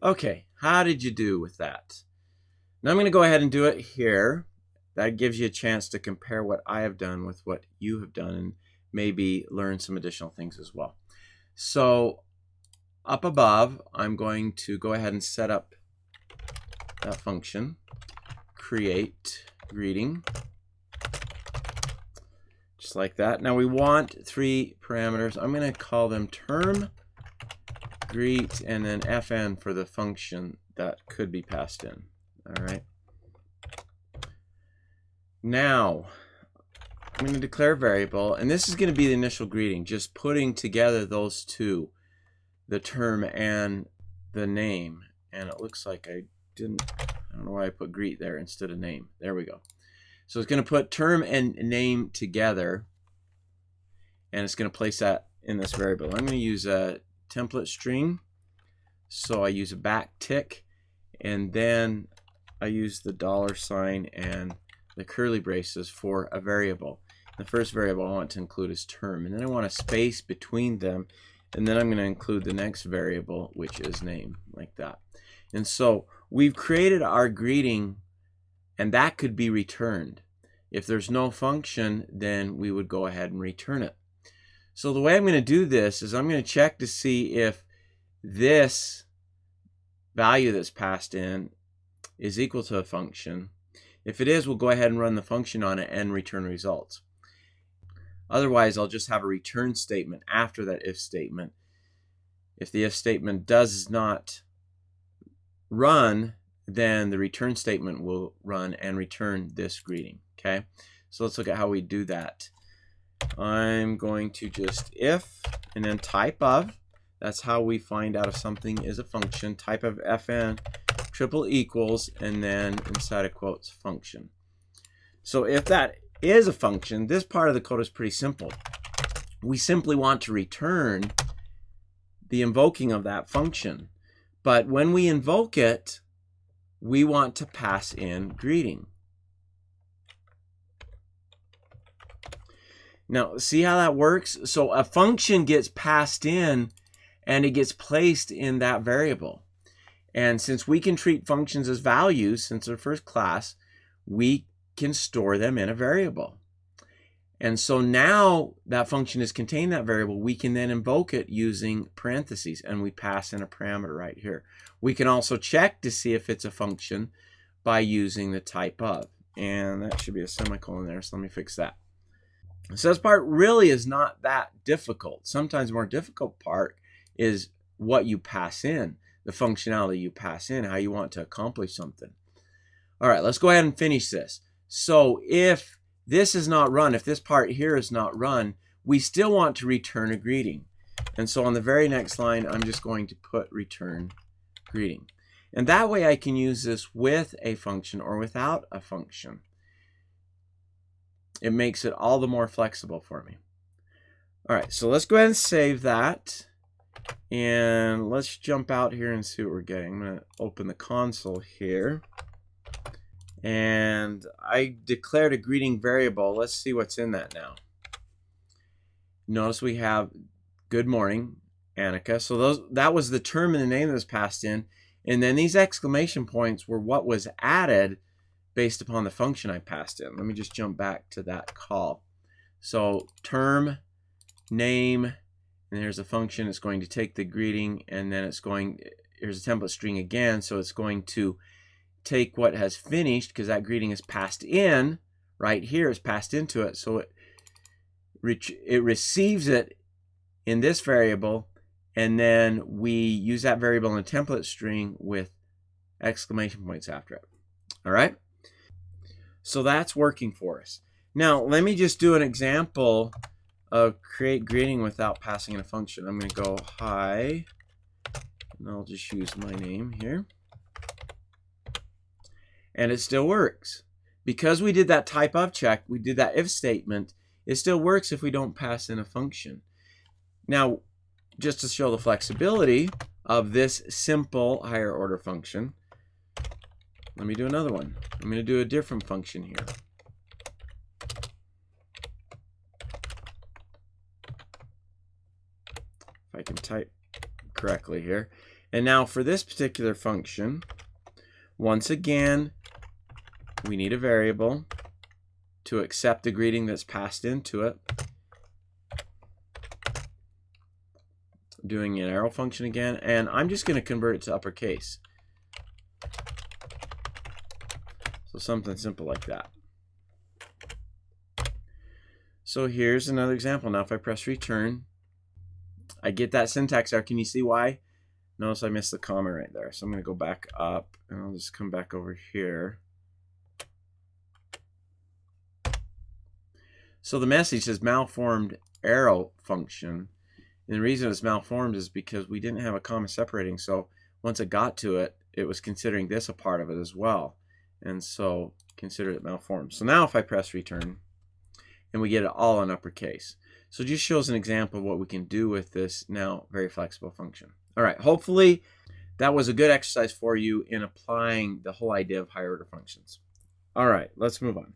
Okay, how did you do with that? Now I'm going to go ahead and do it here. That gives you a chance to compare what I have done with what you have done and maybe learn some additional things as well. So up above, I'm going to go ahead and set up that function, create greeting, just like that. Now we want 3 parameters. I'm going to call them term, greet, and then fn for the function that could be passed in. All right. Now I'm going to declare a variable, and this is going to be the initial greeting, just putting together those two, the term and the name. And it looks like I don't know why I put greet there instead of name. There we go. So it's going to put term and name together, and it's going to place that in this variable. I'm going to use a template string, so I use a backtick, and then I use the $sign and the curly braces for a variable. The first variable I want to include is term, and then I want a space between them, and then I'm going to include the next variable, which is name, like that. And so we've created our greeting, and that could be returned. If there's no function, then we would go ahead and return it. So the way I'm going to do this is I'm going to check to see if this value that's passed in is equal to a function. If it is, we'll go ahead and run the function on it and return results. Otherwise, I'll just have a return statement after that if statement. If the if statement does not run, then the return statement will run and return this greeting. Okay, so let's look at how we do that. I'm going to just if and then type of. That's how we find out if something is a function. Type of fn triple equals, and then inside of quotes function. So if that is a function, this part of the code is pretty simple. We simply want to return the invoking of that function. But when we invoke it, we want to pass in greeting. Now, see how that works? So a function gets passed in, and it gets placed in that variable. And since we can treat functions as values, since they're first class, we can store them in a variable. And so now that function is contained in that variable, we can then invoke it using parentheses, and we pass in a parameter right here. We can also check to see if it's a function by using the type of. And that should be a semicolon there, so let me fix that. So this part really is not that difficult. Sometimes the more difficult part is what you pass in, the functionality you pass in, how you want to accomplish something. All right, let's go ahead and finish this. So if this is not run, if this part here is not run, we still want to return a greeting. And so on the very next line, I'm just going to put return greeting. And that way I can use this with a function or without a function. It makes it all the more flexible for me. All right, so let's go ahead and save that. And let's jump out here and see what we're getting. I'm going to open the console here. And I declared a greeting variable. Let's see what's in that now. Notice we have good morning, Annika. So that was the term and the name that was passed in. And then these exclamation points were what was added based upon the function I passed in. Let me just jump back to that call. So term, name, and here's a function. It's going to take the greeting, and then here's a template string again. So it's going to take what has finished, because that greeting is passed in right here, is passed into it. So it receives it in this variable, and then we use that variable in a template string with exclamation points after it. All right? So that's working for us. Now, let me just do an example of create greeting without passing in a function. I'm going to go hi, and I'll just use my name here. And it still works. Because we did that type of check, we did that if statement, it still works if we don't pass in a function. Now, just to show the flexibility of this simple higher order function, let me do another one. I'm going to do a different function here. If I can type correctly here. And now for this particular function, once again, we need a variable to accept the greeting that's passed into it. Doing an arrow function again, and I'm just going to convert it to uppercase. So something simple like that. So here's another example. Now if I press return, I get that syntax error. Can you see why? Notice I missed the comma right there. So I'm going to go back up, and I'll just come back over here. So the message says malformed arrow function. And the reason it's malformed is because we didn't have a comma separating. So once it got to it, it was considering this a part of it as well. And so considered it malformed. So now if I press return, and we get it all in uppercase. So it just shows an example of what we can do with this now very flexible function. All right, hopefully that was a good exercise for you in applying the whole idea of higher order functions. All right, let's move on.